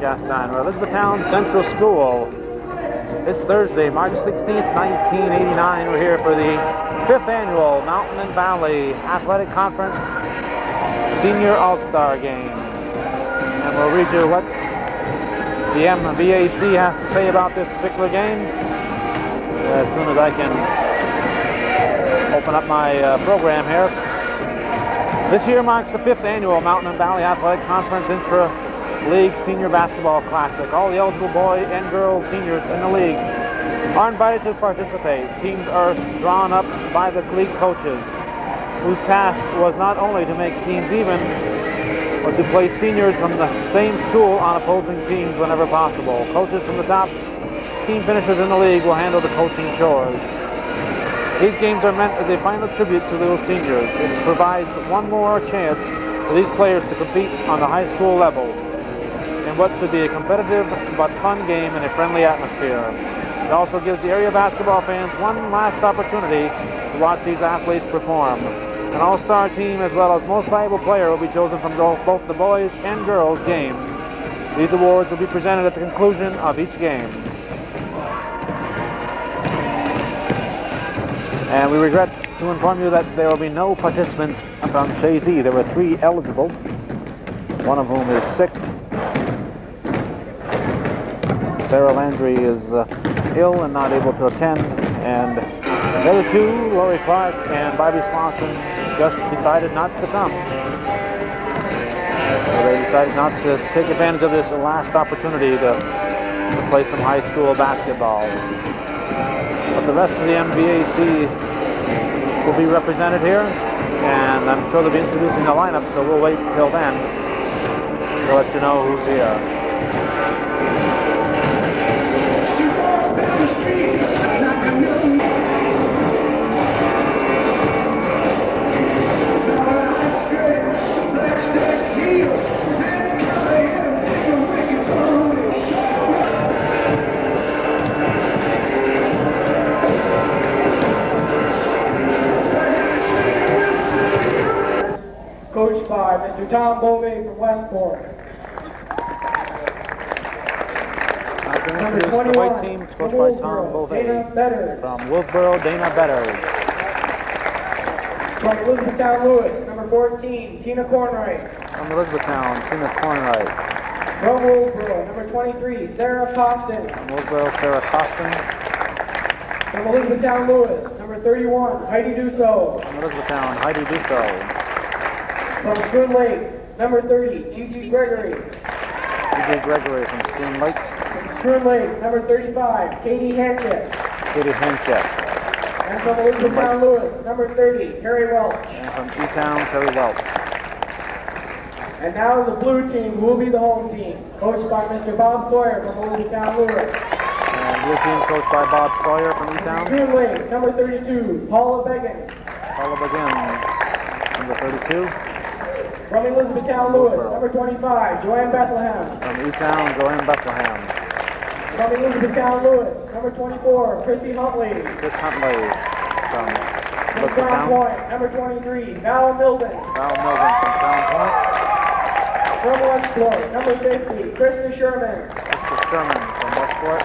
broadcast on. We're Elizabethtown Central School. It's Thursday, March 16th, 1989. We're here for the 5th annual Mountain and Valley Athletic Conference Senior All-Star Game. And we'll read you what the MVAC has to say about this particular game as soon as I can open up my program here. This year marks the 5th annual Mountain and Valley Athletic Conference Intra-League Senior Basketball Classic. All the eligible boy and girl seniors in the league are invited to participate. Teams are drawn up by the league coaches, whose task was not only to make teams even, but to place seniors from the same school on opposing teams whenever possible. Coaches from the top team finishers in the league will handle the coaching chores. These games are meant as a final tribute to those seniors. It provides one more chance for these players to compete on the high school level in what should be a competitive but fun game in a friendly atmosphere. It also gives the area basketball fans one last opportunity to watch these athletes perform. An all-star team as well as most valuable player will be chosen from both the boys and girls games. These awards will be presented at the conclusion of each game. And we regret to inform you that there will be no participants from Chazy. There were 3 eligible, one of whom is sick. Sarah Landry is ill and not able to attend, and the other 2, Lori Clark and Bobby Slauson, just decided not to come. So they decided not to take advantage of this last opportunity to play some high school basketball. But the rest of the MVAC will be represented here, and I'm sure they'll be introducing the lineup, so we'll wait till then to let you know who's here. Coached by Mr. Tom Bovey from Westport. Number 21, the white team, coached by Tom Bovey. From Wolfboro, Dana Betters. From Elizabethtown Lewis, number 14, Tina Cornwright. From Elizabethtown, Tina Cornwright. From Wolfboro, number 23, Sarah Costin. From Wolfboro, Sarah Costin. From Elizabethtown Lewis, number 31, Heidi Dussault. From Elizabethtown, Heidi Dussault. From Spoon Lake, number 30, Gigi Gregory. Gigi Gregory from Spoon Lake. From Spoon Lake, number 35, Katie Hanchett. Katie Hanchett. And from Elizabethtown Lewis, number 30, Terry Welch. And from E-Town, Terry Welch. And now the blue team will be the home team, coached by Mr. Bob Sawyer from Elizabethtown Lewis. And blue team coached by Bob Sawyer from E-Town. Spoon Lake, number 32, Paula Beggins. Paula Beggins, number 32. From Elizabethtown Lewis, number 25, Joanne Bethlehem. From E-Town, Joanne Bethlehem. From Elizabethtown Lewis, number 24, Chrissy Huntley. Chris Huntley from From Crown Point, number 23, Val Milton. Val Milton from Crown Point. From Westport, number 50, Krista Sherman. Krista Sherman from Westport.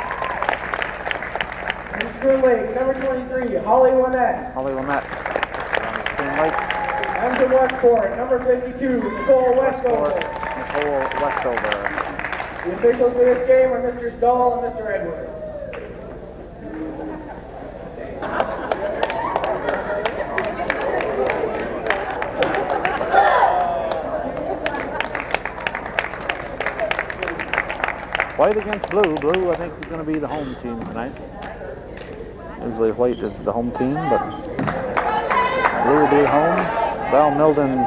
From Spoon Lake, number 23, Holly Winnett. Holly Lamette from Spoon Lake. And from Westport, number 52, Nicole Westover. Nicole Westover. The officials for this game are Mr. Stahl and Mr. Edwards. White against blue. Blue, I think, is going to be the home team tonight. Usually white is the home team, but blue will be home. Val Milton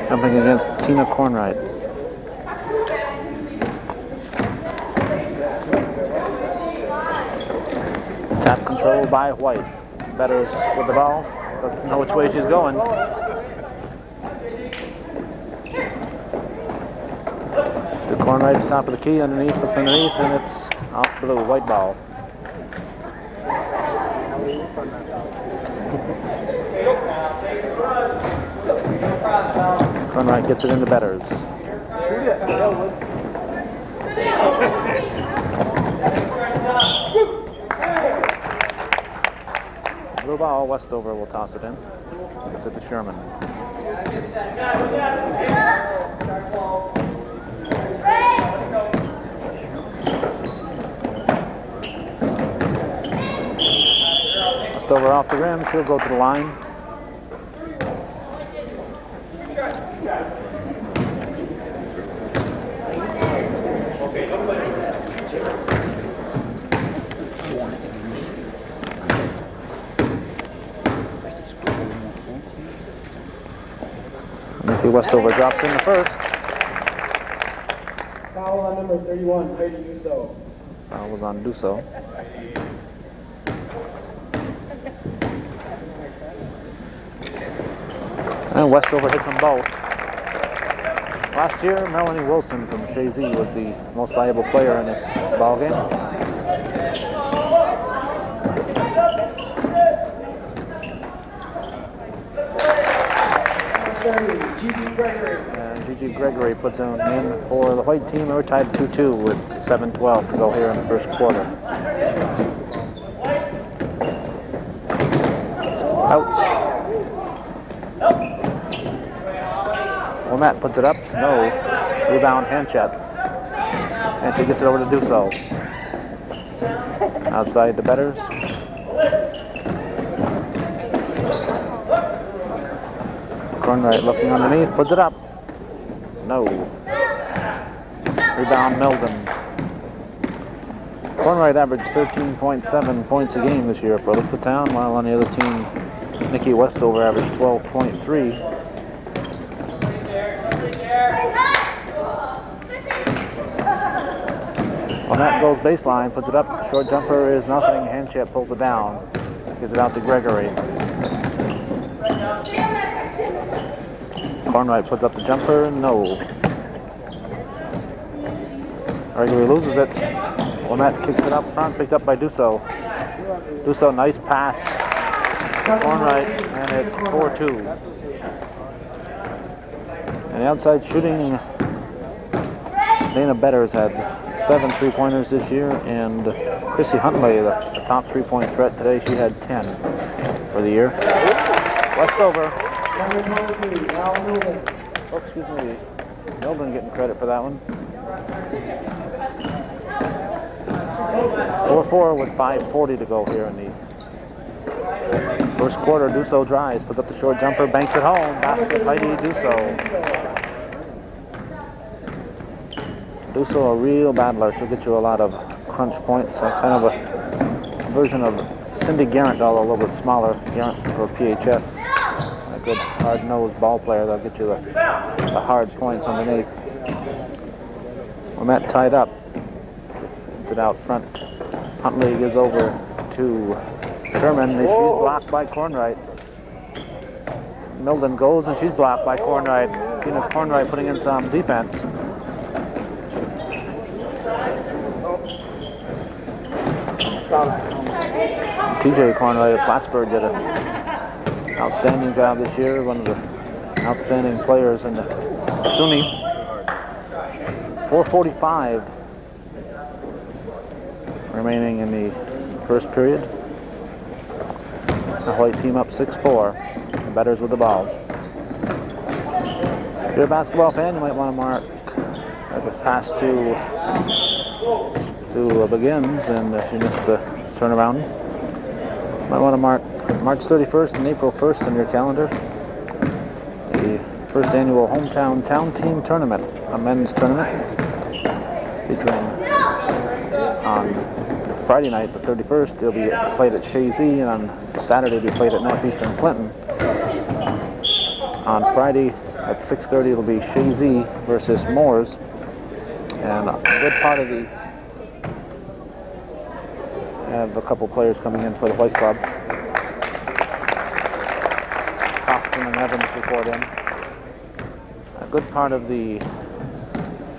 jumping against Tina Cornwright. Tap control by White. Betters with the ball. Doesn't know which way she's going. The Cornwright at the top of the key, underneath, looks underneath, and it's off blue, white ball. Conrad gets it into Betters. Blue ball, Westover will toss it in. It's at the Sherman. Westover off the rim, she'll go to the line. Nikki Westover drops in the first. Foul on number 31, Brady Uso. Foul was on Duso. And Westover hits them both. Last year, Melanie Wilson from Chazy was the most valuable player in this ball game. And Gigi Gregory puts them in for the white team. We're tied 2-2 with 7:12 to go here in the first quarter. Ouch. Matt puts it up. No. Rebound, Hanchett. Hanchett gets it over to Duso. Outside the Betters. Cornwright looking underneath, puts it up. No. Rebound, Meldon. Cornwright averaged 13.7 points a game this year for Elizabethtown, while on the other team, Nikki Westover averaged 12.3. Well, Matt goes baseline, puts it up. Short jumper is nothing. Hanchett pulls it down. Gives it out to Gregory. Cornwright puts up the jumper. No. Gregory loses it. Well, Matt kicks it up front, picked up by Duso. Duso, nice pass. Cornwright, and it's 4-2. And the outside shooting, Dana Betters had 7 three-pointers this year, and Chrissy Huntley, the top three-point threat today, she had 10 for the year. Westover. Oh, excuse me. Melbourne getting credit for that one. 4-4 with 5:40 to go here in the first quarter. Duso drives, puts up the short jumper, banks it home. Basket, Heidi Duso. Duso, a real battler. She'll get you a lot of crunch points. Kind of a version of Cindy Garrett, although a little bit smaller. Garrett for PHS. A good hard-nosed ball player. They'll get you the hard points underneath. Well, Matt tied up. Gets it out front. Huntley gives over to Sherman. She's blocked by Cornwright. Milden goes and she's blocked by Cornwright. Tina Cornwright putting in some defense. TJ Cornwright of Plattsburgh did an outstanding job this year. One of the outstanding players in the SUNY. 4:45 remaining in the first period. The white team up 6-4. The Betters with the ball. If you're a basketball fan, you might want to mark as a pass to Begins, and she missed the turnaround. Might want to mark March 31st and April 1st on your calendar. The first annual hometown town team tournament, a men's tournament, featuring on Friday night, the 31st, it'll be played at Chazy, and on Saturday it'll be played at Northeastern Clinton. On Friday at 6:30 it'll be Chazy versus Moores, and a good part of the have a couple players coming in for the White Club. Costin and Evans report in. A good part of the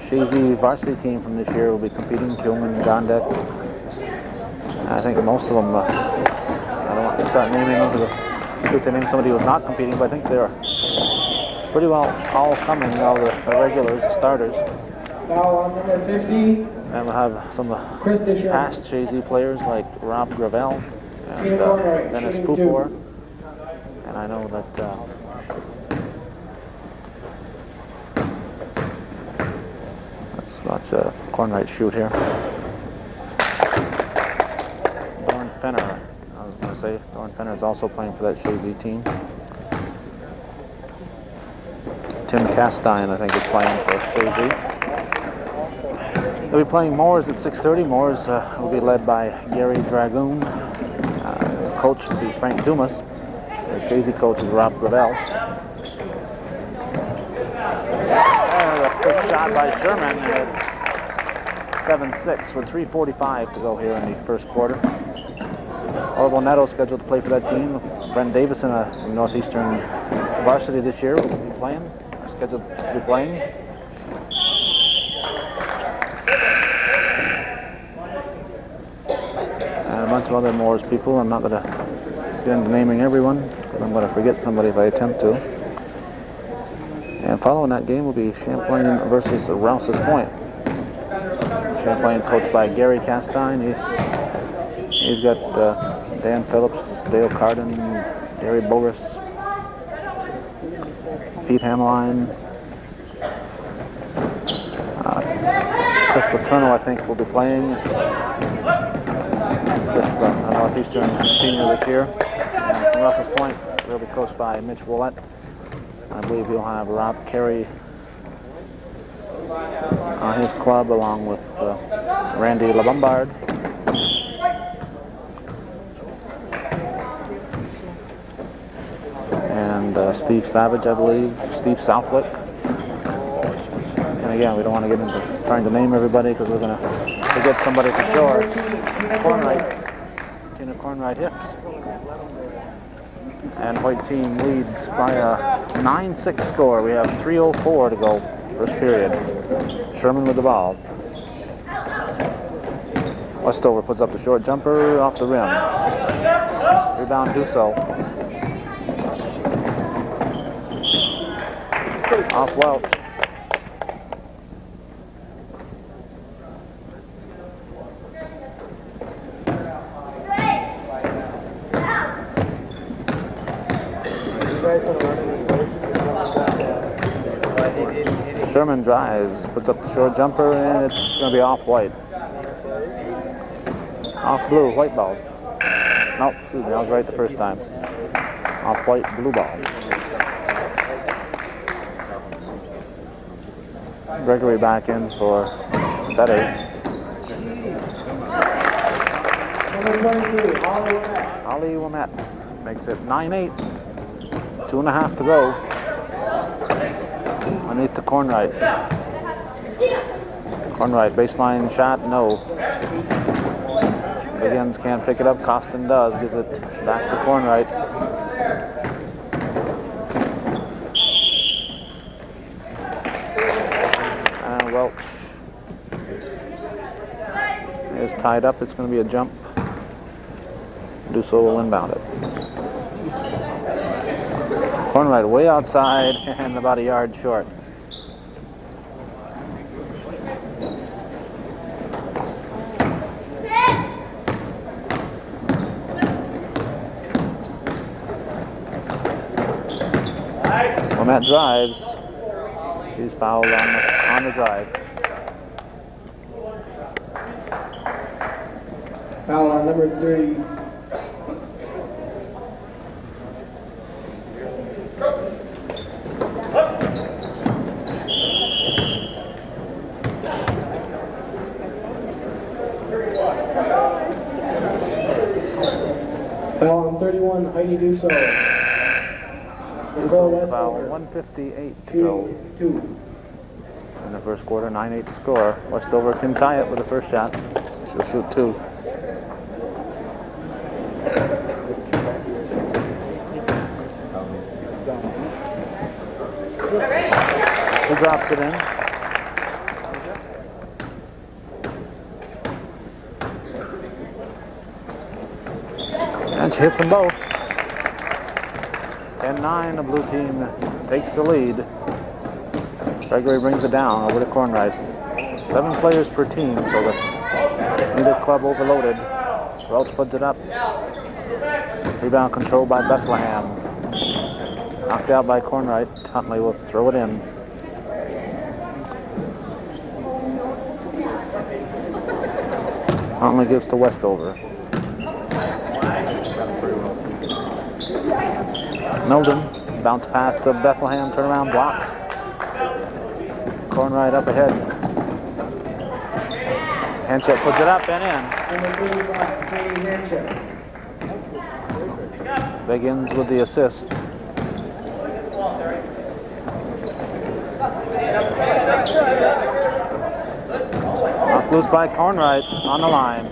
Chazy varsity team from this year will be competing. Kilman, Gondek. I think most of them, I don't want to start naming them because in case I name somebody who's not competing, but I think they're pretty well all coming, all the regulars, the starters. Foul on number 50. And we'll have some of the Krista past Sherman. Chazy players like Rob Gravel and Tina Cornwright, Dennis shooting Pupor. 2. And I know that let's watch Cornwright shoot here. Dorn Fenner, I was going to say, Dorn Fenner is also playing for that Chazy team. Tim Castine, I think, is playing for Chazy. They'll be playing Moores at 6:30. Moores will be led by Gary Dragoon. Coach will be Frank Dumas. The Chazy coach is Rob Gravel. And a quick shot by Sherman, and it's 7-6 with 3:45 to go here in the first quarter. Orville Neto scheduled to play for that team. Brent Davison, Northeastern varsity this year, will be playing. Scheduled to be playing. And a bunch of other Moores people. I'm not going to get into naming everyone because I'm going to forget somebody if I attempt to. And following that game will be Champlain versus Rouse's Point. Champlain coached by Gary Castine. He's got Dan Phillips, Dale Carden, Gary Boris, Pete Hamline, Chris Letourneau, I think, will be playing. Chris, a Northeastern senior this year. And from Rouse's Point, they'll be coached by Mitch Willett. I believe he'll have Rob Carey on his club along with Randy LaBombard. And Steve Savage, I believe, Steve Southwick. And again, we don't want to get into trying to name everybody because we're going to forget somebody for sure. Tina Cornwright Hicks. And white team leads by a 9-6 score. We have 3:04 to go, first period. Sherman with the ball. Westover puts up the short jumper off the rim. Rebound Dusso. Off Welch. Sherman drives, puts up the short jumper, and it's going to be off white. Off blue, white ball. No, excuse me, I was right the first time. Off white, blue ball. Gregory back in for Betters. Number 22, Holly Womack. Ali Womet makes it 9-8. 2.5 to go. Underneath to Cornwright. Cornwright, baseline shot, no. Biggins can't pick it up, Costin does, gives it back to Cornwright. And Welch is tied up, it's going to be a jump. Dusso will inbound it. Cornwright way outside and about a yard short. Womet drives. She's fouled on the drive. Foul on number 3. Foul on 31, Heidi Dusso. Foul, 1:58 to go in the first quarter, 9-8 to score. Westover can tie it with the first shot. She'll shoot 2. He drops it in. And she hits them both. 10-9, the blue team takes the lead. Gregory brings it down over to Cornwright. 7 players per team, so that neither club overloaded. Welch puts it up. Rebound controlled by Bethlehem. Knocked out by Cornwright. Huntley will throw it in. Huntley gives to Westover. Milden, bounce pass to Bethlehem, turnaround blocked. Cornwright up ahead. Hanchett puts it up and in. Biggins with the assist. Knocked loose by Cornwright on the line.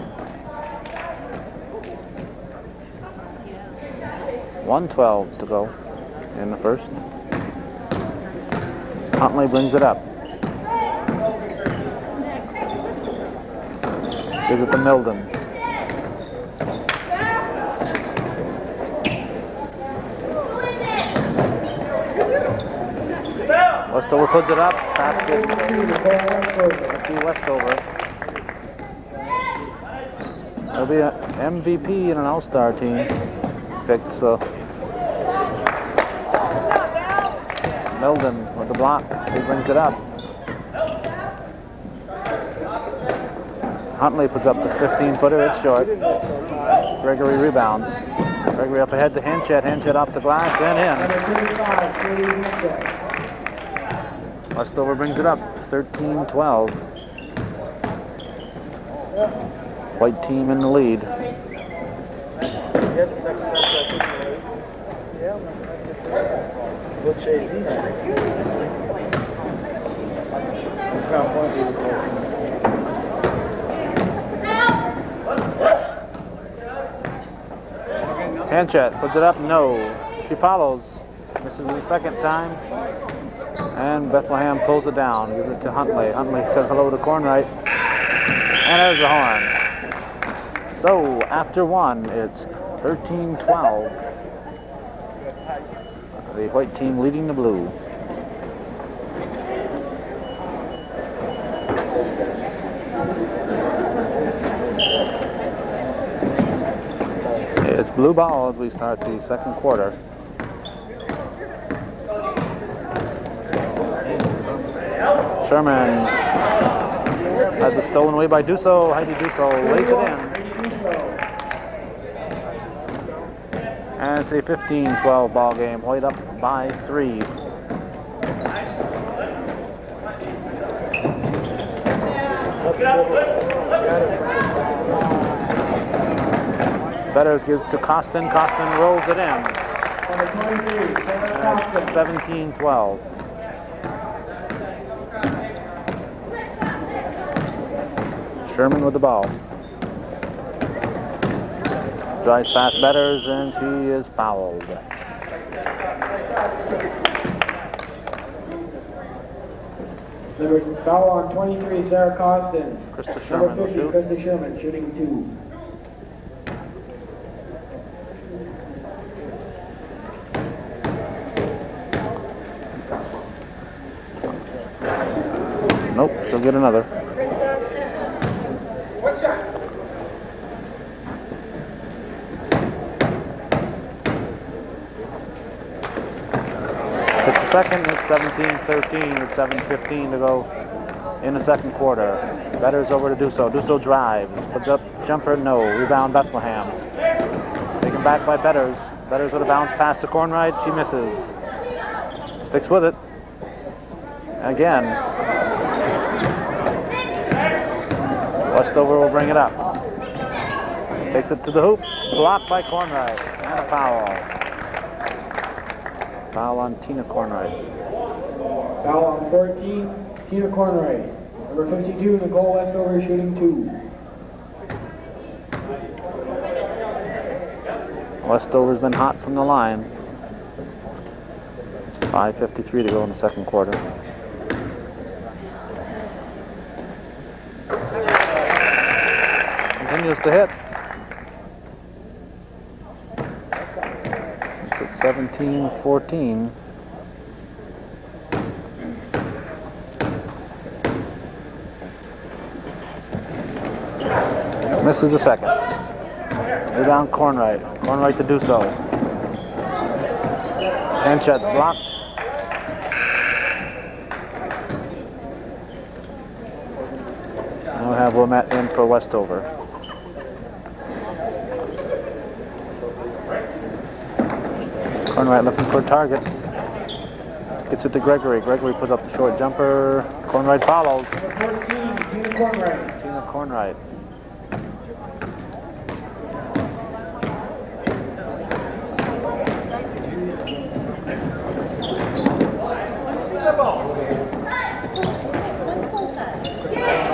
1:12 to go in the first. Huntley brings it up. Gives it to Milden. Westover puts it up. Basket to Westover. He'll be an MVP in an All-Star team picked, so. Milden with the block. He brings it up. Huntley puts up the 15-footer. It's short. Gregory rebounds. Gregory up ahead to Hanchett. Hanchett off the glass and in. Westover brings it up. 13-12. White team in the lead. Chazy. Hanchett puts it up, no. She follows, misses the second time, and Bethlehem pulls it down, gives it to Huntley. Huntley says hello to Cornwright, and there's the horn. So after one, it's 13-12. The white team leading the blue. It's blue ball as we start the second quarter. Sherman has it stolen away by Dusso. Heidi Dusso lays it in. And it's a 15-12 ball game. White up by 3. Betters gives to Costin. Costin rolls it in. And it's 17-12. Sherman with the ball. Drives past Betters, and she is fouled. Number foul on 23, Sarah Costin. Krista Sherman. Number 50, Krista Sherman, shooting 2. Nope, she'll get another. It's the second, it's 17-13 with 7:15 to go in the second quarter. Betters over to Dusso. Dusso drives, puts up jumper, no. Rebound Bethlehem. Taken back by Betters. Betters with a bounce pass to Cornwright. She misses. Sticks with it. Again. Westover will bring it up. Takes it to the hoop. Blocked by Cornwright. And a foul. Foul on Tina Cornwright. Foul on 14, Tina Cornwright. Number 52, Nicole Westover, shooting 2. Westover's been hot from the line. 5:53 to go in the second quarter. Continues to hit. It's at 17-14. Misses the second. Rebound Cornwright. Cornwright to do so. Hand shot blocked. Now we have Wilmette in for Westover. Cornwright looking for a target. Gets it to Gregory. Gregory puts up the short jumper. Cornwright follows. Number 14, Tina Cornwright. Tina Cornwright.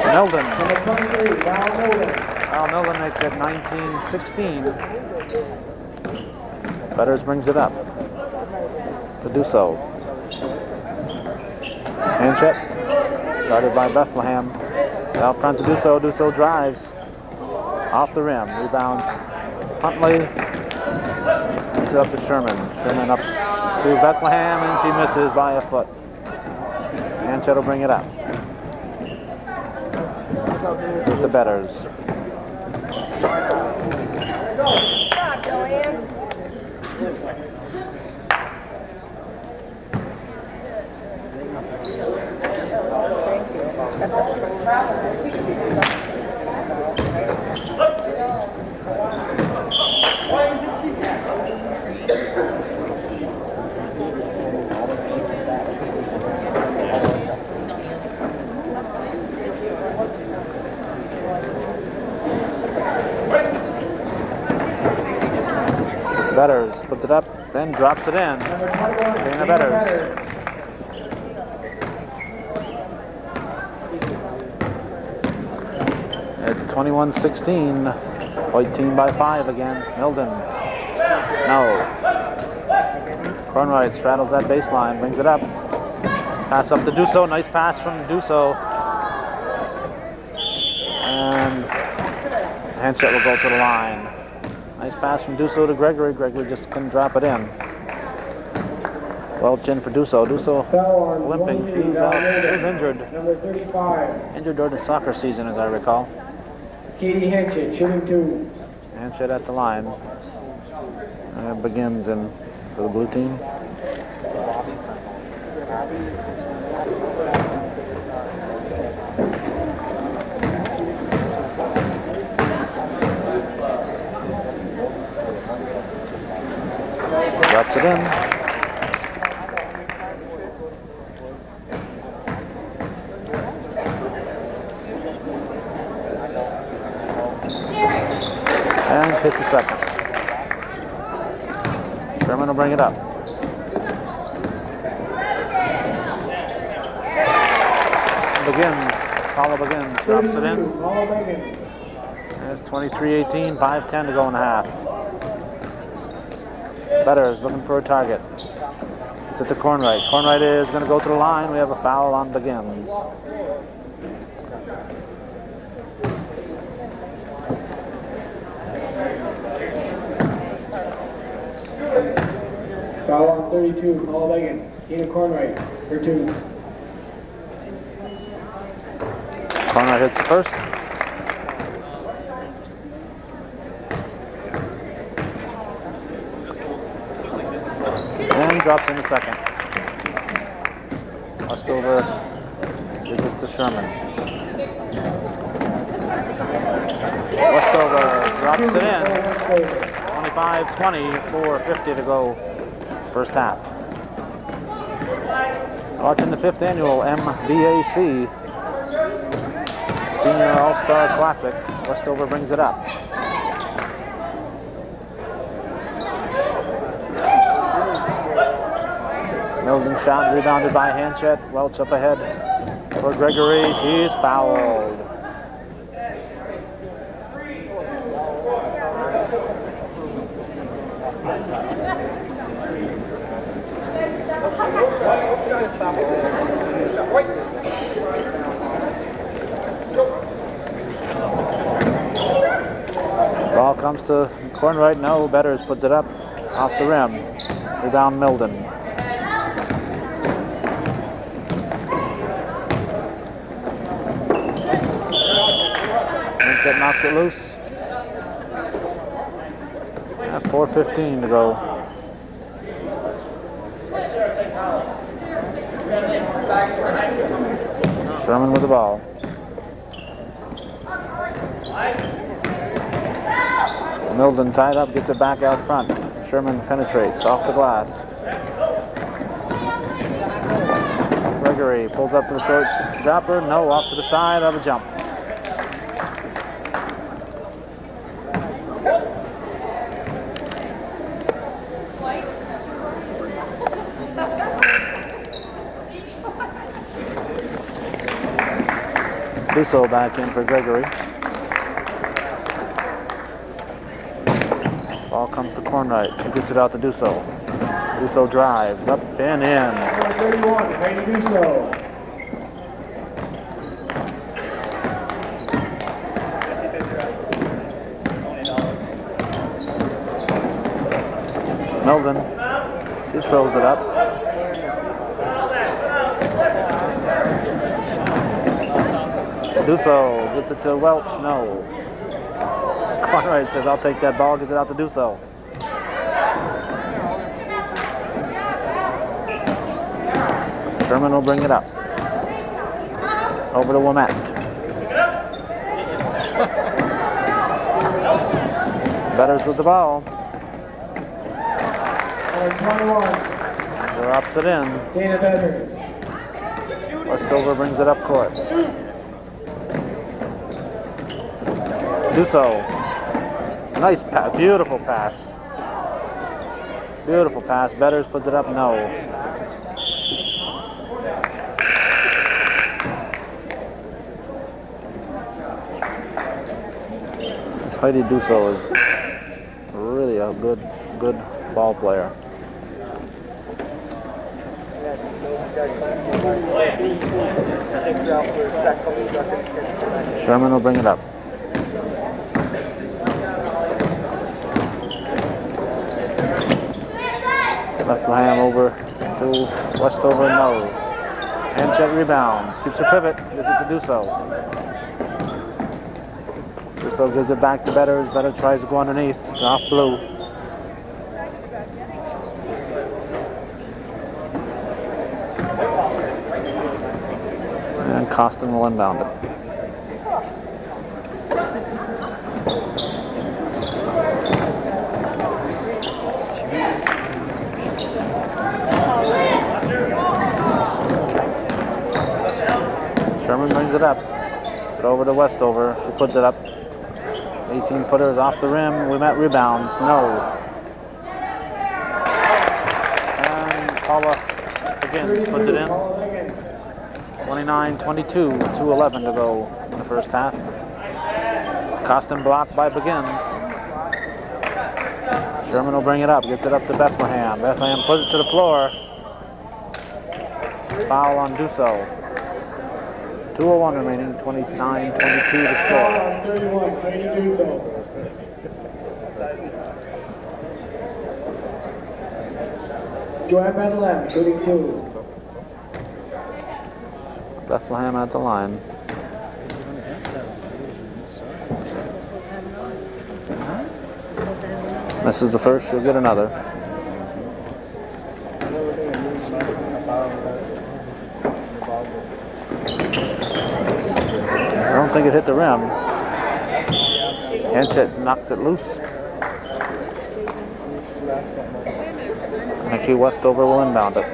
Milden. Number 23, Val Milden. Val Milden makes it 19-16. Betters brings it up. To do so. Hand check. Guarded by Bethlehem. Out front to do so. Do so drives. Off the rim. Rebound. Huntley. Gets it up to Sherman. Sherman up to Bethlehem, and she misses by a foot. Hand will bring it up. With the Betters. Betters puts it up, then drops it in. Dana Betters. At 21-16, white team by 5 again. Milden. No. Cornwright straddles that baseline, brings it up. Pass up to Dusso. Nice pass from Dusso. And Hanchett will go to the line. Nice pass from Dusso to Gregory. Gregory just couldn't drop it in. Welch in for Dusso. Dusso limping. She's out. She's injured. Number 35. Injured during the soccer season, as I recall. Katie Henchett, shooting 2. Hanchett at the line. Begins in for the blue team. Drops it in. And hits the second. Sherman will bring it up. Begins. Paula Begins. Drops it in. It's 23-18. 5:10 to go in the half. Betters looking for a target. It's at the Cornwright. Cornwright is going to go to the line. We have a foul on Begins. Foul on 32, Paula Begins. Tina Cornwright for 2. Cornwright hits the first. And drops in the second. Westover gives it to Sherman. Westover drops it in. 25-20, 4:50 to go. First half. Watching the 5th annual MVAC Senior All-Star Classic. Westover brings it up. Milden shot rebounded by Hanchett. Welch up ahead for Gregory. She's fouled. Ball comes to Cornwright. No, Betters puts it up off the rim. Rebound Milden. Hanchett knocks it loose. 4:15 to go. Sherman with the ball. Milden tied up, gets it back out front. Sherman penetrates off the glass. Gregory pulls up to the short dropper. No, off to the side of a jump. Dusso back in for Gregory. Ball comes to Cornwright. He gets it out to Dusso. Dusso drives up and in. Number 31, Brady Dusso. Milden. She throws it up. Dusso gets it to Welch. No. Conrad says, I'll take that ball, gets it out to Dusso. Sherman will bring it up. Over to Womet. Betters with the ball. Number 21. Drops it in. Dana Betters. Westover brings it up court. Dusso. Nice pass, beautiful pass. Beautiful pass. Betters puts it up, no. This Heidi Dusso is really a good ball player. Sherman will bring it up. Bethlehem over to Westover, no. Hanchett rebounds, keeps a pivot, gives it to Dusso. Dusso gives it back to Betters. Betters tries to go underneath, it's off blue. And Costin will inbound it. Sherman brings it up. It's over to Westover. She puts it up. 18-footers off the rim. Womet rebounds. No. And Paula Higgins puts it in. 29-22. 2:11 to go in the first half. Costin blocked by Begins. Sherman will bring it up. Gets it up to Bethlehem. Bethlehem puts it to the floor. Foul on Dusso. 2:01 remaining, 29-22 to score. 31, Brady Dusso. Joanne Bethlehem, shooting 2. Bethlehem at the line. Misses the first, she'll get another. I don't think it hit the rim. Hanchett knocks it loose. Actually, Westover will inbound it.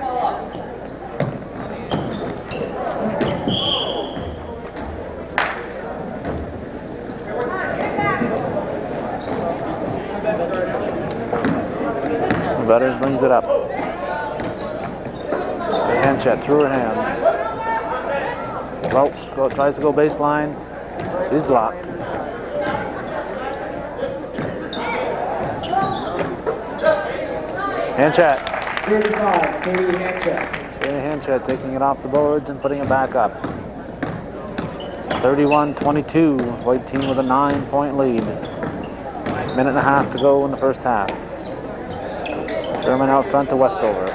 Betters brings it up. Hanchett through her hands. Welch tries to go baseline. She's blocked. Hanchett. 35, Katie Hanchett. Katie Hanchett taking it off the boards and putting it back up. It's 31-22. White team with a 9-point lead. Minute and a half to go in the first half. Sherman out front to Westover.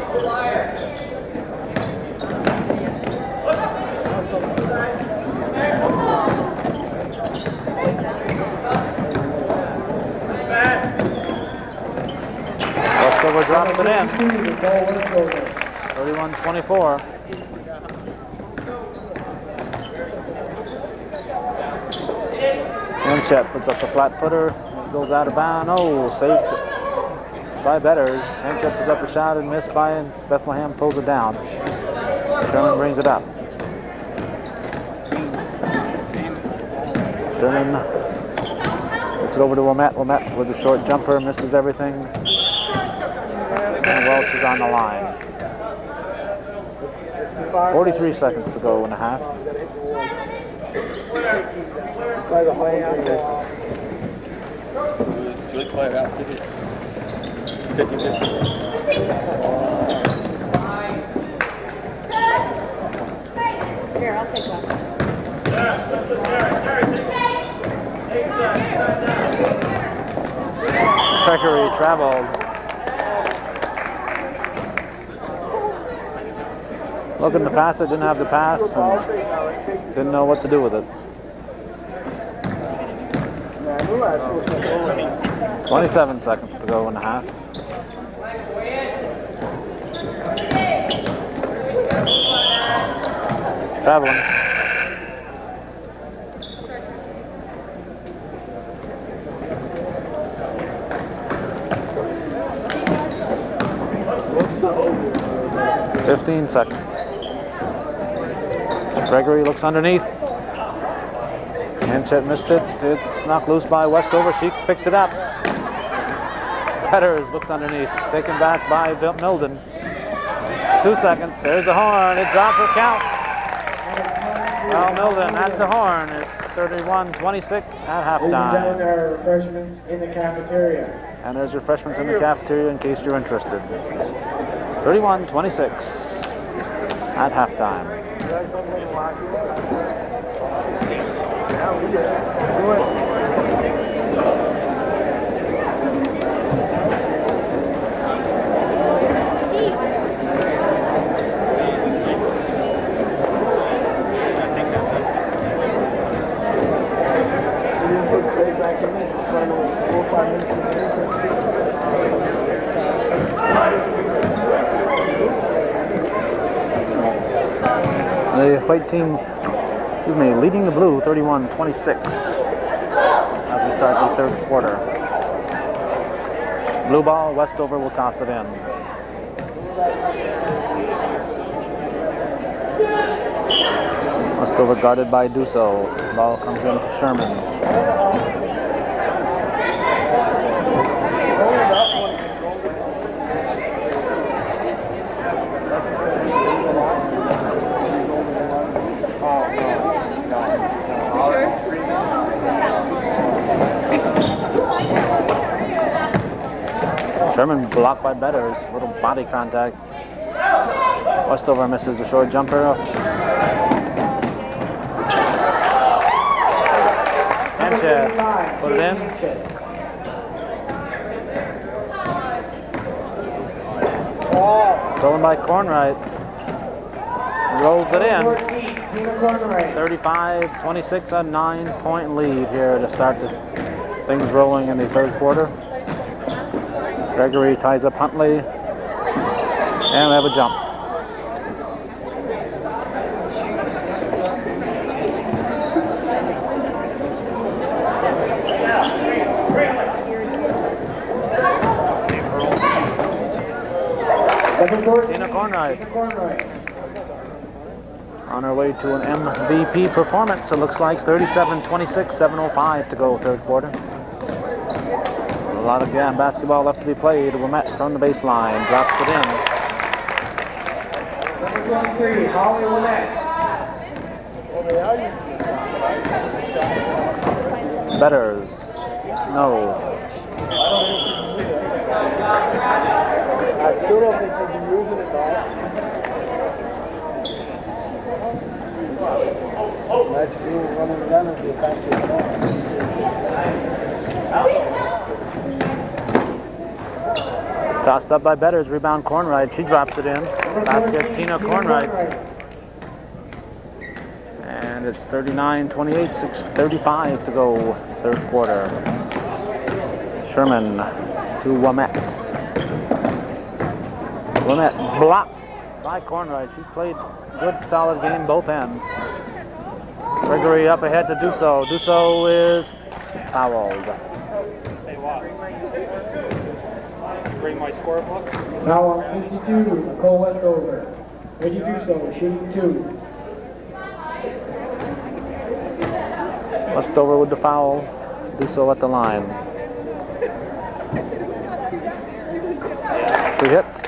Westover drops it in. 31-24. 31-24. Henchett puts up the flat footer. It goes out of bounds. Oh, saved by Betters. Henchett puts up a shot and missed by Bethlehem. Pulls it down. Sherman brings it up. Sherman gets it over to Womet. Womet with a short jumper, misses everything. And Welch is on the line. 43 seconds to go in the half. Good play out 50-50. Here, I'll take that. Peccary traveled. Looking to pass it, didn't have the pass, and didn't know what to do with it. 27 seconds to go in the half. Traveling. $15 seconds. Gregory looks underneath. Henchett missed it. It's knocked loose by Westover. She picks it up. Petters looks underneath. Taken back by Milden. 2 seconds. There's the horn. It drops. It counts. Well, Milden at the horn. It's 31-26 at halftime. Ladies and gentlemen, our refreshments in the cafeteria. And there's refreshments in the cafeteria in case you're interested. 31-26 at halftime. The white team, leading the blue 31-26 as we start the third quarter. Blue ball, Westover will toss it in. Westover guarded by Dusso. Ball comes in to Sherman. Sherman blocked by Betters. Little body contact. Westover misses the short jumper. Henchett put it in. Stolen by Cornwright. Rolls it in. 35-26, a 9-point lead here to start the things rolling in the third quarter. Gregory ties up Huntley, and we have a jump. Tina Cornwright on her way to an MVP performance. It looks like 37-26, 7:05 to go third quarter. A lot of basketball left to be played. Womet from the baseline drops it in. Number 23, Holly Womet. Betters. No. I still don't think they've been using it much. Let's do one and done and get back to the Tossed up by Betters. Rebound Cornwright. She drops it in. Basket Tina Cornwright. And it's 39-28, 6:35 to go third quarter. Sherman to Womet. Lynette blocked by Cornwright. She played good, solid game both ends. Gregory up ahead to Dusso. Dusso is fouled. Hey, what? Bring my scorebook. Foul on 52, Nicole Westover. Ready to do so, shooting 2. Westover with the foul. Dusso at the line. 3 hits.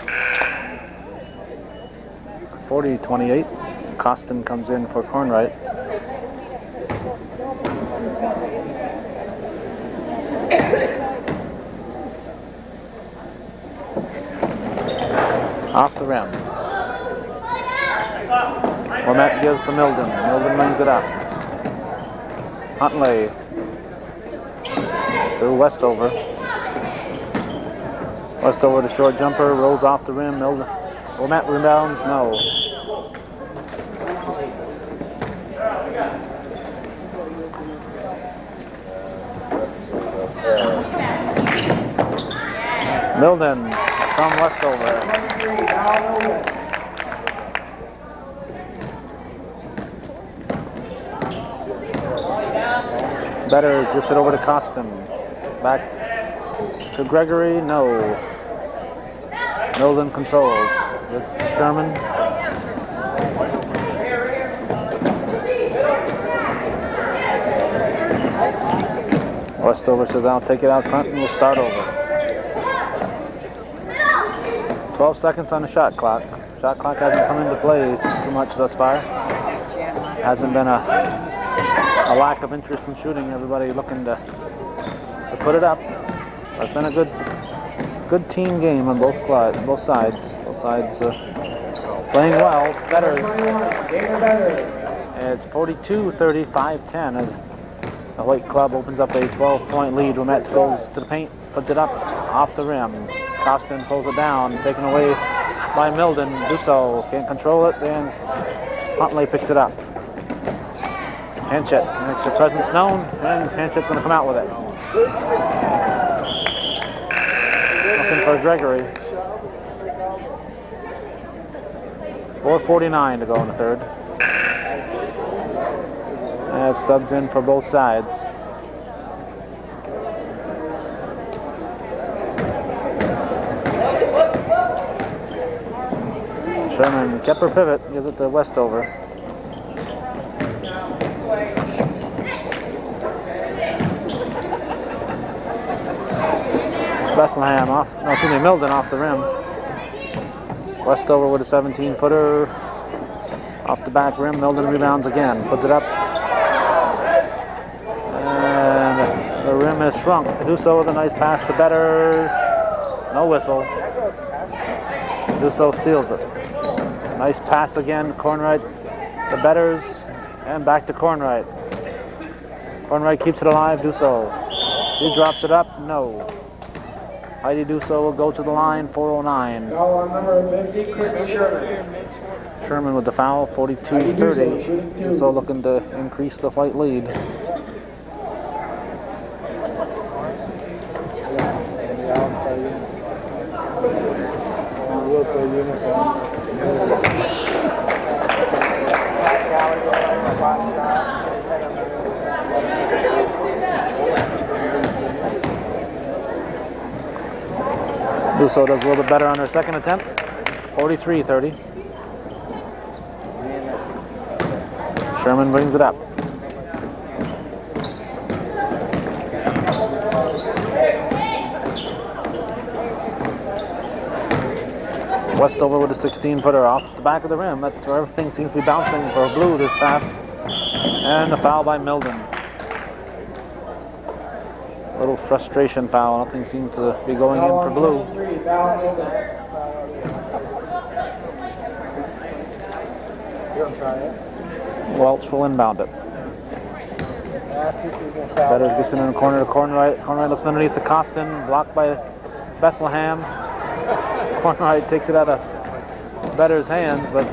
40-28. Costin comes in for Cornwright. Off the rim. Lamette gives to Milden. Milden brings it up. Huntley to Westover. Westover the short jumper, rolls off the rim. Milden. Lamette rebounds, no. Milden from Westover. Betters gets it over to Costin. Back to Gregory, no. Milden controls. This Sherman. Westover says, I'll take it out front and we'll start over. 12 seconds on the shot clock. Shot clock hasn't come into play too much thus far. Hasn't been a lack of interest in shooting. Everybody looking to put it up. It's been a good team game on both sides. Both sides playing well. Betters. It's 42-30, 5-10 as the White Club opens up a 12-point lead. Lamette goes to the paint, puts it up off the rim. Costin pulls it down, taken away by Milden. Dusso can't control it, then Huntley picks it up. Hanchett makes her presence known, and Hanchett's going to come out with it. Nothing for Gregory. 4:49 to go in the third. They have subs in for both sides. Sherman kept her pivot, gives it to Westover. Bethlehem off, no, excuse me, Milden off the rim. Westover with a 17-footer off the back rim. Milden rebounds again, puts it up. And the rim is shrunk. Dusso with a nice pass to Betters. No whistle. Dusso steals it. Nice pass again, Cornwright to Betters, and back to Cornwright. Cornwright keeps it alive, Dusso. He drops it up, no. Heidi Dusso will go to the line, 4:09. Foul on number 50, Crystal Sherman. Sherman with the foul, 42-30. Dusso looking to increase the White lead. Dusso does a little bit better on her second attempt, 43-30. Sherman brings it up. Westover with a 16-footer off the back of the rim. That's where everything seems to be bouncing for Blue this half. And a foul by Milden. A little frustration foul. Nothing seems to be going in for Blue. Welch will inbound it. Betters gets it in the corner to Cornwright. Cornwright looks underneath to Costin. Blocked by Bethlehem. Cornwright takes it out of Betters' hands, but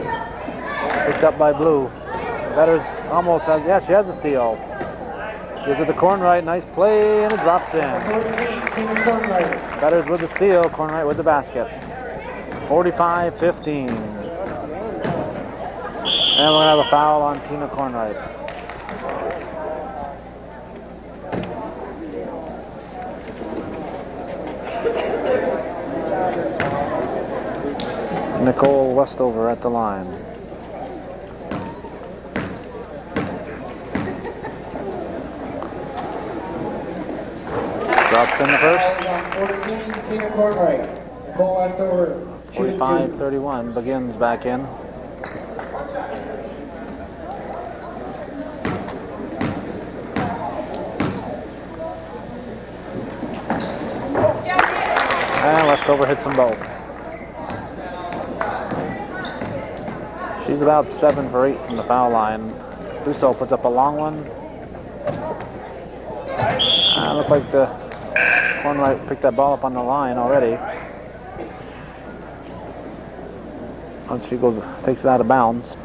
picked up by Blue. Betters almost has, yeah, she has a steal. Gives it to Cornwright, nice play, and it drops in. Betters with the steal, Cornwright with the basket. 45-15. And we're going to have a foul on Tina Cornwright. Nicole Westover at the line. Drops in the first. 14, Tina Cornwright. Nicole Westover. 45-31 begins back in. And Westover hits them both. She's about 7 for 8 from the foul line. Russo puts up a long one. Looked like the Cornwright picked that ball up on the line already. Once she goes, takes it out of bounds.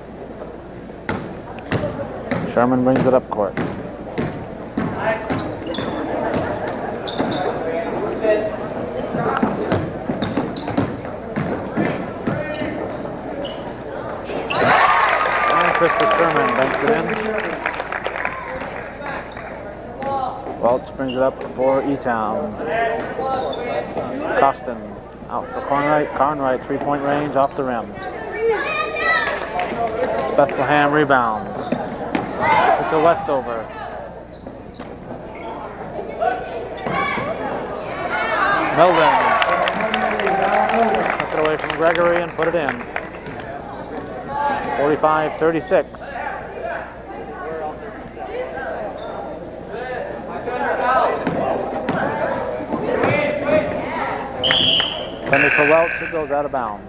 Sherman brings it up court. Krista Sherman banks it in. Welch brings it up for E-Town. Costin out for Cornwright. Cornwright 3-point range off the rim. Bethlehem rebounds. Gets it to Westover. Milden. Took it away from Gregory and put it in. 45-36. Intended for Welch, it goes out of bounds.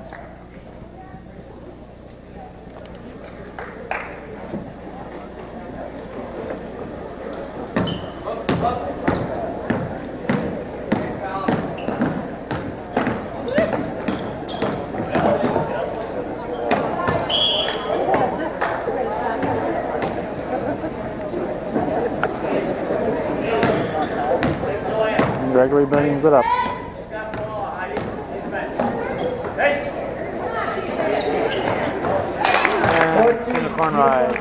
Gregory brings it up. And Tina Cornwright.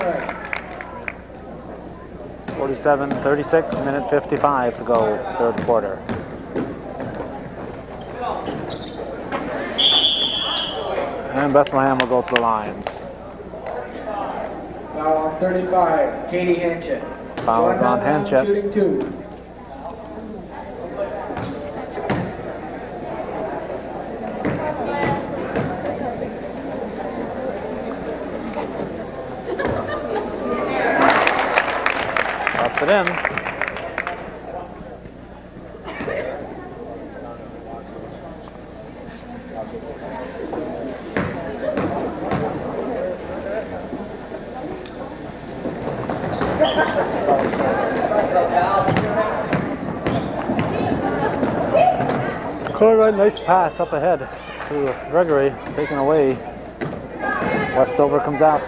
47-36, minute 55 to go, third quarter. And Bethlehem will go to the line. Foul on 35, Katie Hanchett. Fouls on Hanchett. Shooting 2. It in. Cornwright, nice pass up ahead to Gregory, taken away. Westover comes out,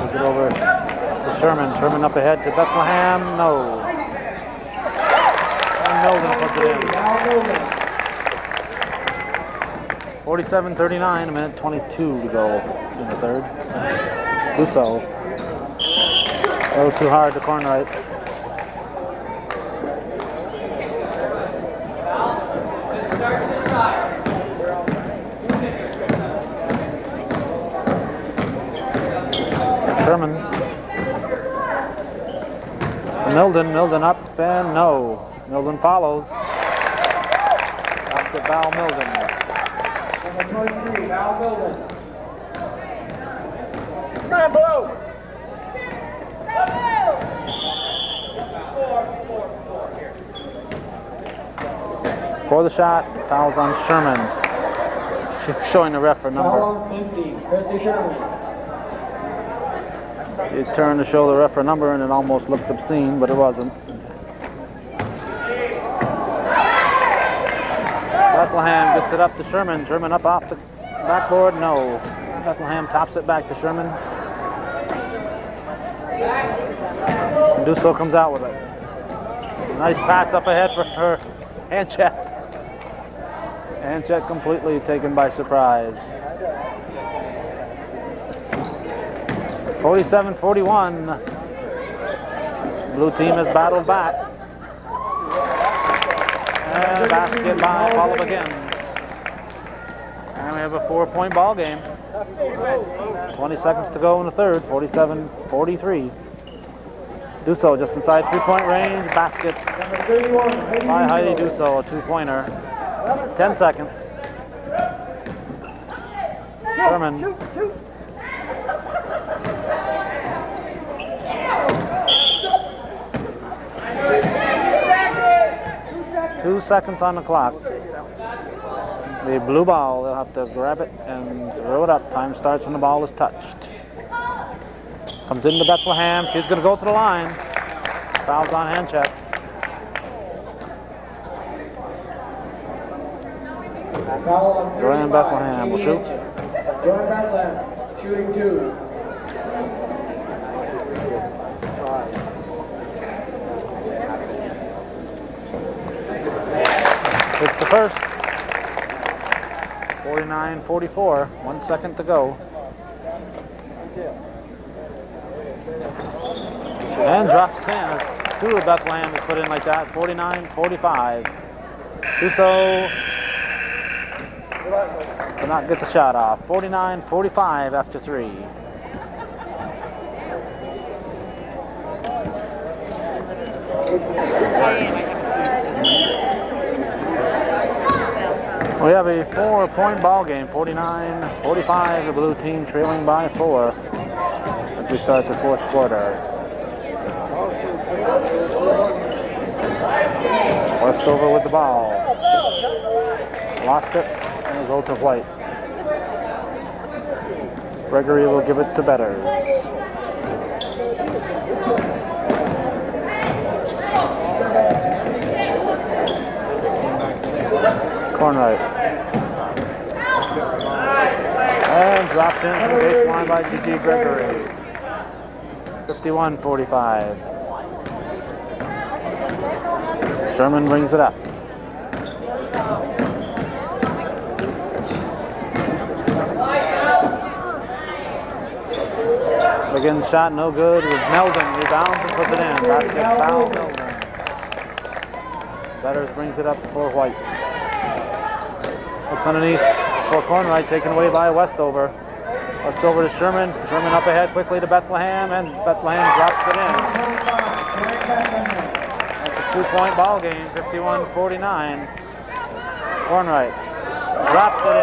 moves it over to Sherman. Sherman up ahead to Bethlehem. No. And Milden puts it in. 47-39, a minute 22 to go in the third. Russo. A little too hard to Cornwright. Sherman. Milden up and no. Milden follows. Basket Val Milden. Number 23, Val Milden. Man below. For the shot, fouls on Sherman. Showing the ref a number. Foul on 50, Christy Sherman. He turned to show the ref a number and it almost looked obscene, but it wasn't. Bethlehem gets it up to Sherman. Sherman up off the backboard. No. Bethlehem tops it back to Sherman. And Dusso comes out with it. Nice pass up ahead for her. Hanchett. Hanchett completely taken by surprise. 47-41. Blue team has battled back. And a basket by Paula Begins. And we have a 4-point ball game. 20 seconds to go in the third. 47-43. Dusso just inside 3-point range. Basket by Heidi Dusso, a 2-pointer. 10 seconds. Sherman. 2 seconds on the clock. The blue ball, they'll have to grab it and throw it up. Time starts when the ball is touched. Comes into Bethlehem. She's going to go to the line. Fouls on hand check. Joanne Bethlehem will shoot. Joanne Bethlehem, shooting 2. It's the first. 49-44. 1 second to go. And drops in. Two of Bethlehem is put in like that. 49-45. Dusso did not get the shot off. 49-45 after 3. We have a 4-point ball game. 49-45. The blue team trailing by 4 as we start the fourth quarter. Westover with the ball. Lost it, and it'll go to White. Gregory will give it to Betters. Cornwright. And dropped in from the baseline by Gigi Gregory. 51-45. Sherman brings it up. Again, shot no good with Meldon. Rebounds and puts it in. Basket foul Meldon. Betters brings it up for White. Looks underneath for Cornwright, taken away by Westover. Westover to Sherman. Sherman up ahead quickly to Bethlehem, and Bethlehem drops it in. That's a 2-point ball game, 51-49. Cornwright drops it in.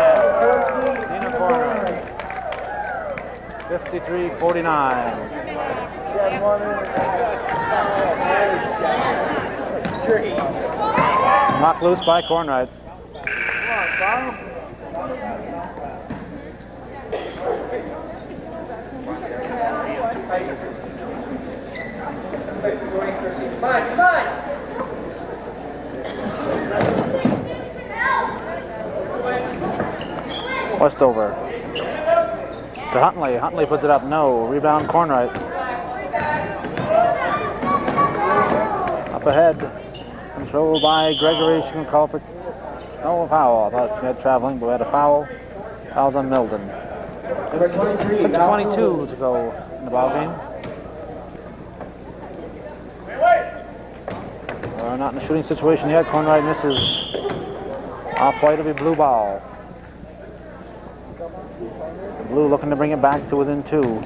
Nina Cornwright. 53-49. Knocked loose by Cornwright. Westover to Huntley. Huntley puts it up. No. Rebound Cornwright. Up ahead. Controlled by Gregory. She can call for no foul. I thought she had traveling, but we had a foul. Fouls on Milden. 6:22 to go in the ball game. We're not in a shooting situation yet. Cornwright misses. Off-white will be blue ball. Blue looking to bring it back to within 2.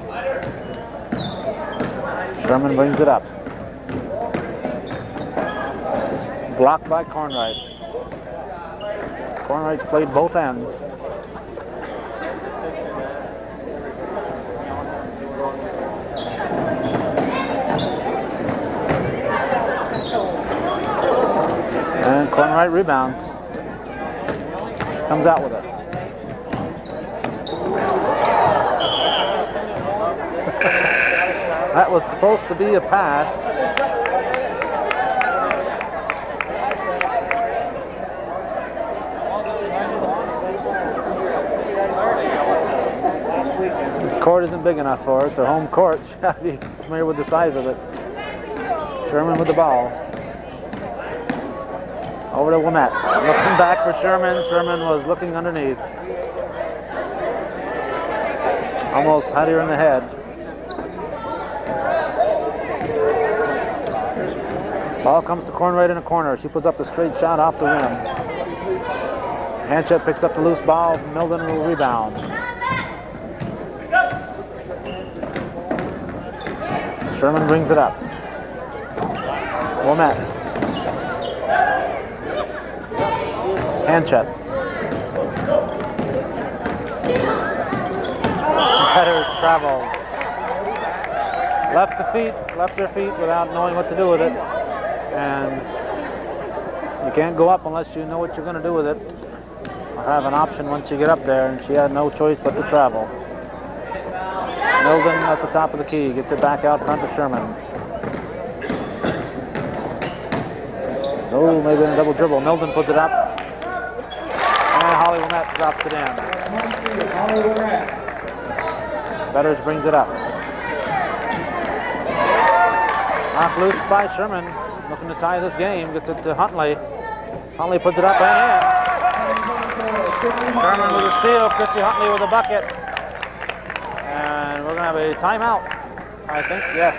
Sherman brings it up. Blocked by Cornwright. Cornwright's played both ends. And Cornwright rebounds. Comes out with it. That was supposed to be a pass. The court isn't big enough for it. It's a home court. You have to be familiar with the size of it. Sherman with the ball. Over to Wilmette. Looking back for Sherman. Sherman was looking underneath. Almost had her in the head. Ball comes to Cornwright in a corner. She puts up the straight shot off the rim. Hanchett picks up the loose ball. Milden will rebound. Sherman brings it up. Womet. Hanchett. Competitors travel. Left their feet without knowing what to do with it. And you can't go up unless you know what you're going to do with it. Or have an option once you get up there, and she had no choice but to travel. Milden at the top of the key, gets it back out front to Sherman. Oh, maybe in a double dribble. Milden puts it up. And Holly Womet drops it in. Betters brings it up. Knocked loose by Sherman. Looking to tie this game. Gets it to Huntley. Huntley puts it up and in. Sherman with a steal. Chrissy Huntley with a bucket. And we're going to have a timeout, I think. Yes.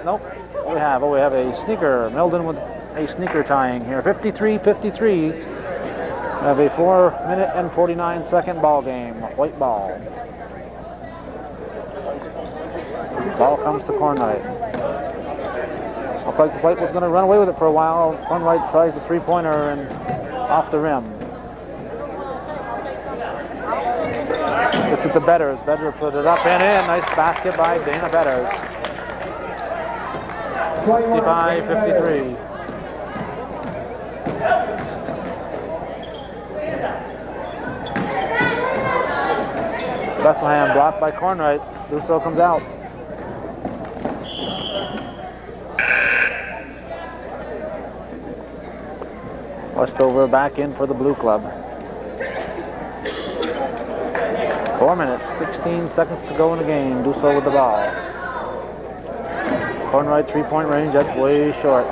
Nope. What do we have? Oh, we have a sneaker. Milden with a sneaker tying here. 53-53. We have a 4-minute and 49-second ball game. White ball. Ball comes to Cornwright. Looks like the White was going to run away with it for a while. Cornwright tries the three-pointer and off the rim. It's at the Betters. Betters put it up and in. Nice basket by Dana Betters. 55-53. Bethlehem blocked by Cornwright. Lusso comes out. Westover back in for the Blue Club. 4 minutes, 16 seconds to go in the game. Dusso with the ball. Cornwright three-point range, that's way short.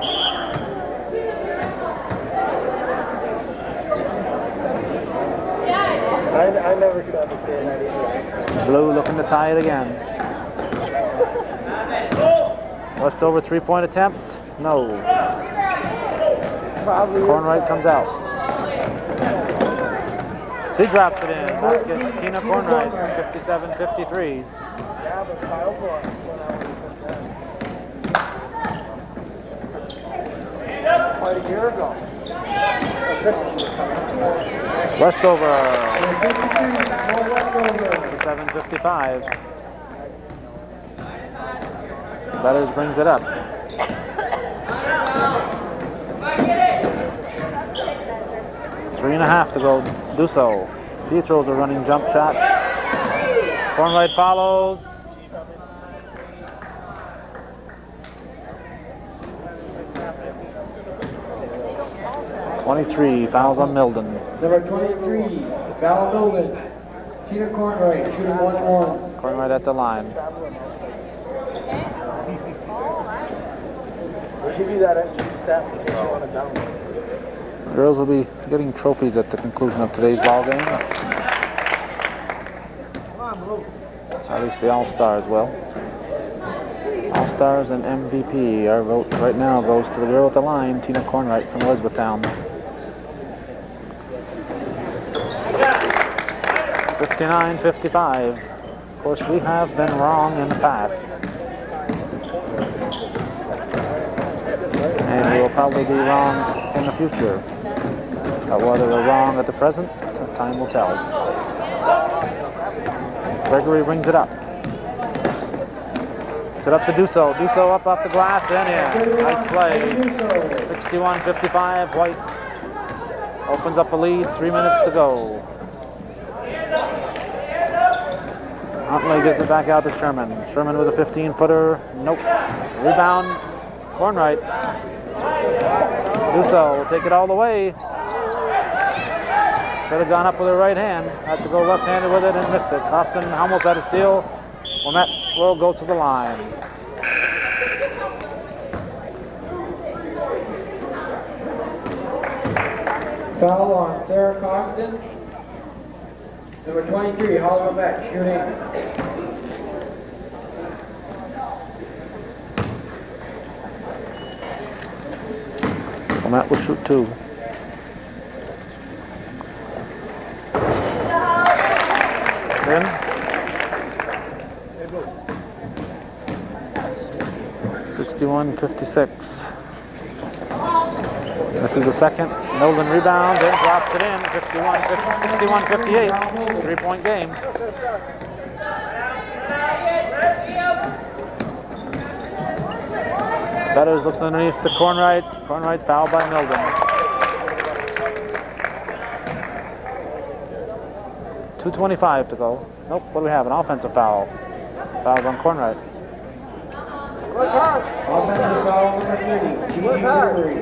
I never could understand that either. Blue looking to tie it again. Westover three-point attempt, no. Cornwright comes out. She drops it in. Basket, Tina Cornwright, 57-53. Quite a year ago. Westover, 57-55. Betters brings it up. 3.5 to go. Dusso. She throws a running jump shot. Cornwright follows. .23 fouls on Milden. Number 23, foul Milden. Tina Cornwright shooting 1-1. Cornwright at the line. We'll give you that extra step in case you want to download. Girls will be getting trophies at the conclusion of today's ball game. At least the All-Stars will. All-Stars and MVP. Our vote right now goes to the girl at the line, Tina Cornwright from Elizabethtown. 59-55. Of course, we have been wrong in the past. And we will probably be wrong in the future. But whether we're wrong at the present, time will tell. Gregory brings it up. It's it up to Dusso. Dusso up off the glass and in. Nice play. 61-55. White opens up a lead. 3 minutes to go. Huntley gives it back out to Sherman. Sherman with a 15-footer. Nope. Rebound. Cornwright. Dusso will take it all the way. Should have gone up with her right hand. Had to go left-handed with it and missed it. Costin almost had a steal. Womet will go to the line. Foul on Sarah Costin. Number 23, Holly Womet, shooting. Matt will shoot 2. In. 61-56. This is the second. Milden rebounds and drops it in. 61-58. 3-point game. Betters looks underneath to Cornwright. Cornwright's fouled by Milden. 2:25 to go. Nope, what do we have? An offensive foul. Foul's on Cornwright. Offensive foul number 30, Gregory.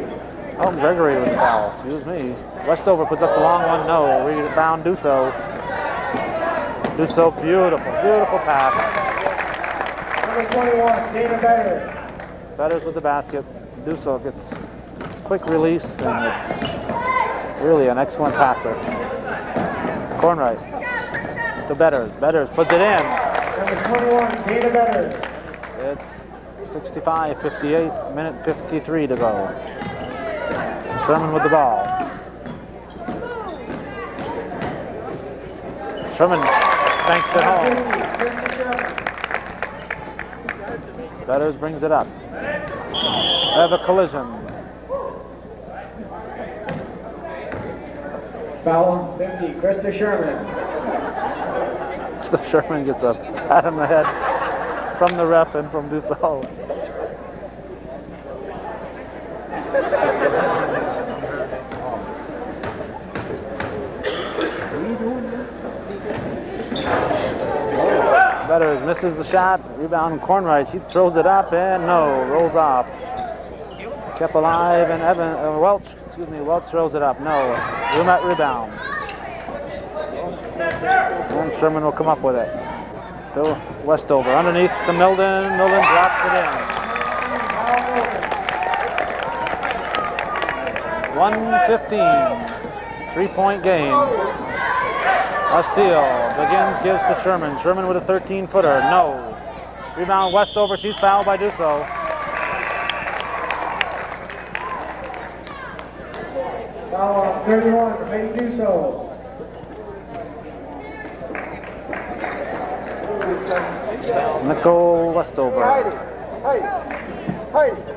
Oh, Gregory with the foul. Excuse me. Westover puts up the long one. No. Rebound Dusso. Dusso, beautiful, beautiful pass. Number 21, Dana Better. Betters with the basket. Dusso gets quick release and really an excellent passer. Cornwright to Betters. Betters puts it in. Number 21, Dana Better. It's 65-58, minute 53 to go. Sherman with the ball. Sherman banks it home. Betters brings it up. They have a collision. Foul on 50, Krista Sherman. Mr. Sherman gets a pat on the head from the ref and from Dusso. Betters misses the shot. Rebound Cornwright. She throws it up and no, rolls off. Kept alive and Welch throws it up. No. Lumet rebounds. And Sherman will come up with it. To Westover. Underneath to Milden. Milden drops it in. 1:15. 3-point game. A steal. Begins, gives to Sherman. Sherman with a 13-footer. No. Rebound Westover. She's fouled by Dusso. Foul on 31, Betty Dusso. Nicole Westover.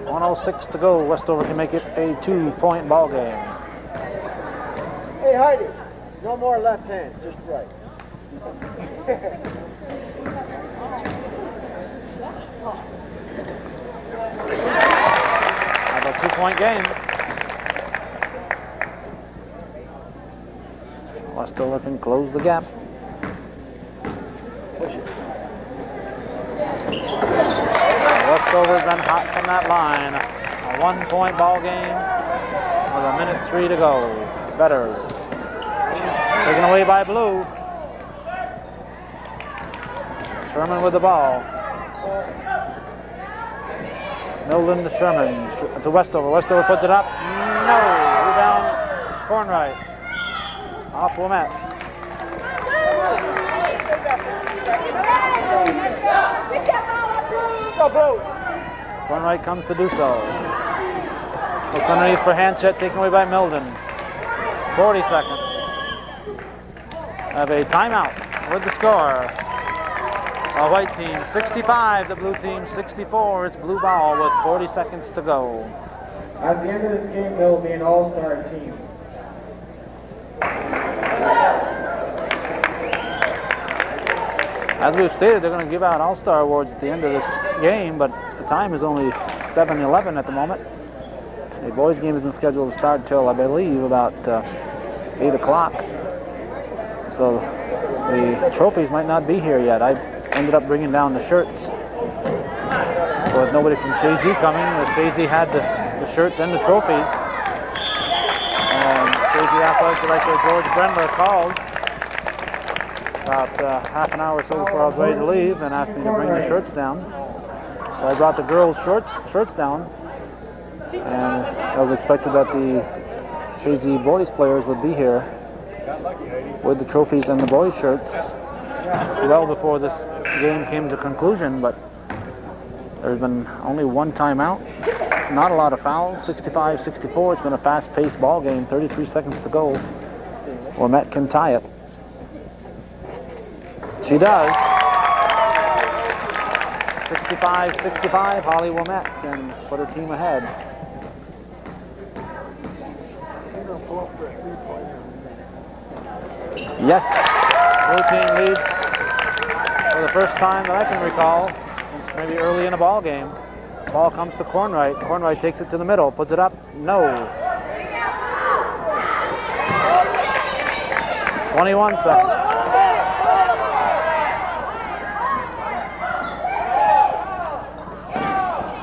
1:06 to go. Westover can make it a 2-point ball game. Hey, Heidi, no more left hand, just right. Have a 2-point game. Westover can close the gap. Westover's been hot from that line. A 1-point ball game with a minute 3 to go. Betters. Taken away by Blue. Sherman with the ball. Milden to Sherman. To Westover. Westover puts it up. No. Rebound Cornwright. Off Wilmette. Cornwright comes to do so. Looks underneath for hand check, taken away by Milden. 40 seconds. Have a timeout with the score. A white team 65, the blue team 64. It's blue ball with 40 seconds to go. At the end of this game, there will be an all-star team. As we've stated, they're going to give out all-star awards at the end of this game, but the time is only 7:11 at the moment. The boys' game isn't scheduled to start till, I believe, about 8 o'clock. So the trophies might not be here yet. I ended up bringing down the shirts. So with nobody from Chazy coming, Chazy had the shirts and the trophies. And Chazy Athletic Director George Brendler called about half an hour or so before I was ready to leave and asked me to bring the shirts down. So I brought the girls' shirts down, and I was expected that the Chazy boys players would be here with the trophies and the boys' shirts well before this game came to conclusion, but there's been only one timeout not a lot of fouls, 65-64. It's been a fast-paced ball game, 33 seconds to go. Wilmette can tie it. She does. 65-65, Holly Wilmette can put her team ahead. Yes, blue team leads for the first time that I can recall, since maybe early in a ball game. Ball comes to Cornwright. Cornwright takes it to the middle, puts it up. No. 21 seconds.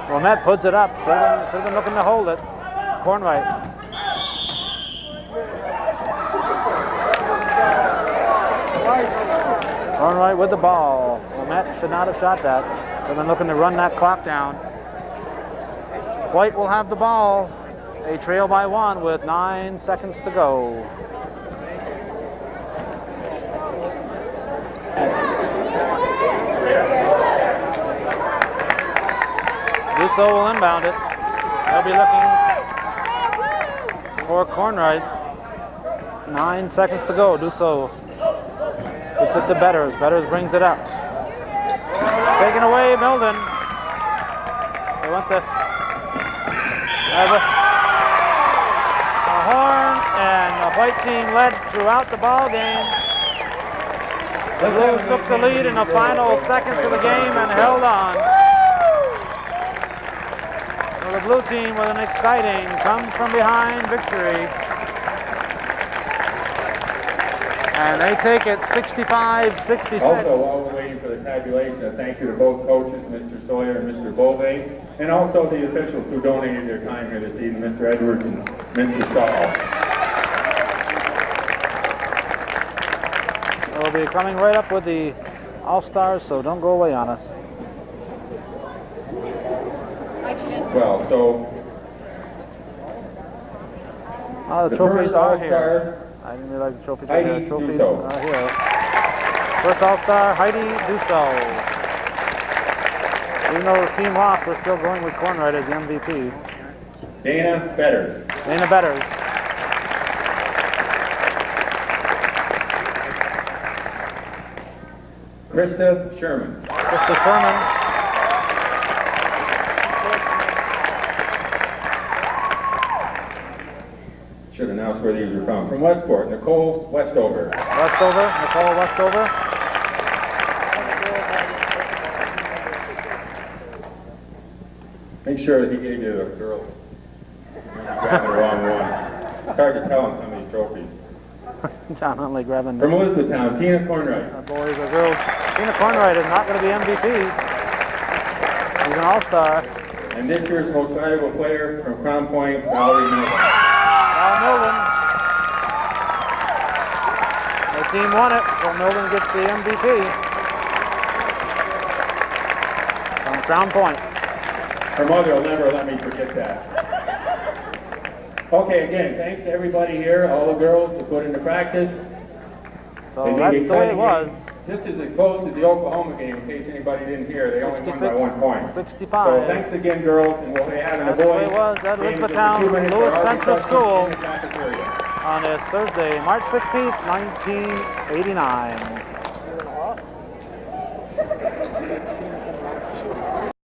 Wilmette puts it up. Should have been looking to hold it. Cornwright. Cornwright with the ball. Wilmette should not have shot that. Should have been looking to run that clock down. White will have the ball. They trail by 1 with 9 seconds to go. Dusso will inbound it. They'll be looking for Cornwright. 9 seconds to go. Dusso gets it to Betters. Betters brings it up. Taken away, Milden. They want to have a horn, and the white team led throughout the ball game. The Blues took the lead in the final seconds of the game and held on. So the blue team with an exciting come-from-behind victory. And they take it 65-66. Also, while we're waiting for the tabulation, a thank you to both coaches, Mr. Sawyer and Mr. Bove, and also the officials who donated their time here this evening, Mr. Edwards and Mr. Stahl. We'll be coming right up with the All-Stars, so don't go away on us. Well, so The trophies first are All-Star, here. I didn't realize the trophies were here. Heidi Trophies Dusso. are here. First All-Star, Heidi Dusso. Even though the team lost, we're still going with Cornwright as the MVP. Dana Betters. Dana Betters. Krista Sherman. Krista Sherman. Should announce where these are from. From Westport, Nicole Westover. Nicole Westover. Make sure that he gave you the girls. You're grabbing the wrong one. It's hard to tell on some of these trophies. John Huntley grabbing From Elizabethtown, Tina Cornwright. boys or girls. Tina Cornwright is not going to be MVP. He's an All-Star. And this year's most valuable player from Crown Point, Valerie Miller. Al Milden. The team won it, so Milden gets the MVP. From Crown Point. Her mother will never let me forget that. Okay, again, thanks to everybody here, all the girls who put into practice. So that's the way it was. Just as close as the Oklahoma game, in case anybody didn't hear, they only won by 1 point. 65. So thanks again, girls, and we'll be having the That's the way boys. it was at games in Elizabethtown 2 minutes Lewis for our Central discussion School in the cafeteria. on this Thursday, March 16th, 1989.